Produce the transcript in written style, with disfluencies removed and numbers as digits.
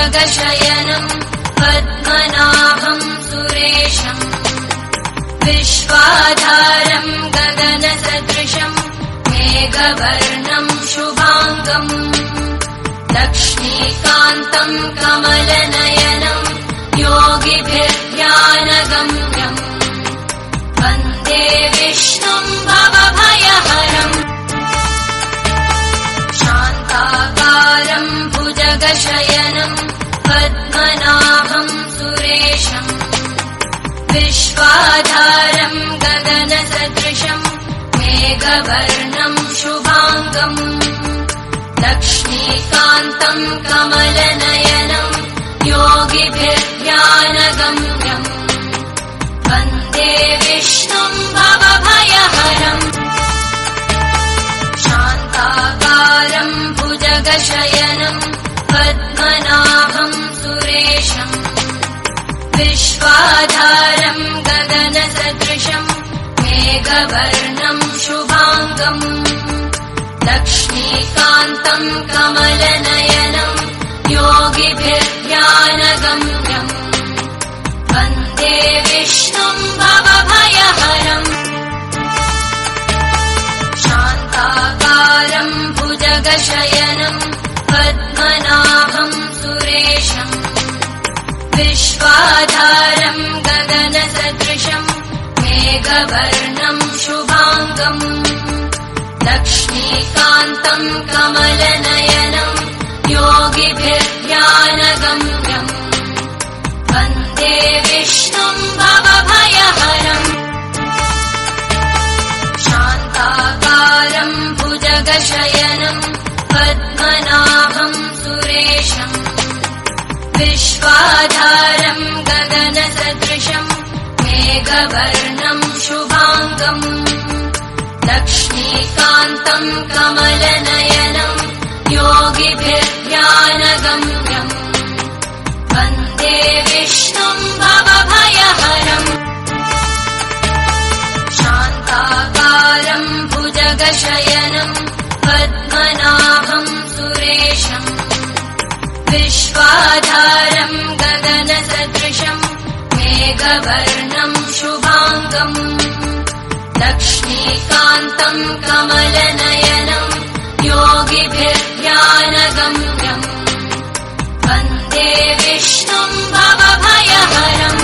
भुजगशयनम् पद्मनाभम् सुरेशम् विश्वाधारम् गगनसदृशम् मेघवर्णम् शुभाङ्गम् लक्ष्मीकान्तम् कमलनयनम् योगिभिर्ध्यानगम्यम् वन्दे विष्णुम् भवभयहरम् शान्ताकारम् भुजगशयनम् पद्मनाभम् सुरेशम् विश्वाधारम् गगनसदृशम् मेघवर्णम् शुभाङ्गम् लक्ष्मीकान्तम् कमलनयनम् योगिभिर्ध्यानगम्यम् वन्दे विष्णुम् भवभयहरम् शान्ताकारम् भुजगशयनम् पद्मनाभम् सुरेशम् विश्वाधारम् गगनसदृशम् मेघवर्णम् शुभाङ्गम् लक्ष्मीकान्तम् कमलनयनम् योगिभिर्ध्यानगम्यम् वन्दे विष्णुम् भवभयहरम् शान्ताकारम् भुजगशयनम् पद्मनाभम् सुरेशम् विश्वाधारम् गगनसदृशम् मेघवर्णम् शुभाङ्गम् लक्ष्मीकान्तम् कमलनयनम् योगिभिर्ध्यानगम्यम् वन्दे विष्णुम् भवभयहरम् शान्ताकारम् भुजगशयनम् पद्मनाभम् सुरेशम् विश्वाधारम् गगनसदृशम् मेघवर्णम् शुभाङ्गम् लक्ष्मीकान्तम् कमलनयनम् योगिभिर्ध्यानगम्यम् वन्दे विष्णुम् भवभयहरम् शान्ताकारम् भुजगशयनम् पद्मनाभम् सुरेशम् विश्वाधारम् गगनसदृशम् मेघवर्णम् शुभाङ्गम् लक्ष्मीकान्तम् कमलनयनम् योगिभिर्ध्यानगम्यम् वन्दे विष्णुम् भवभयहरम्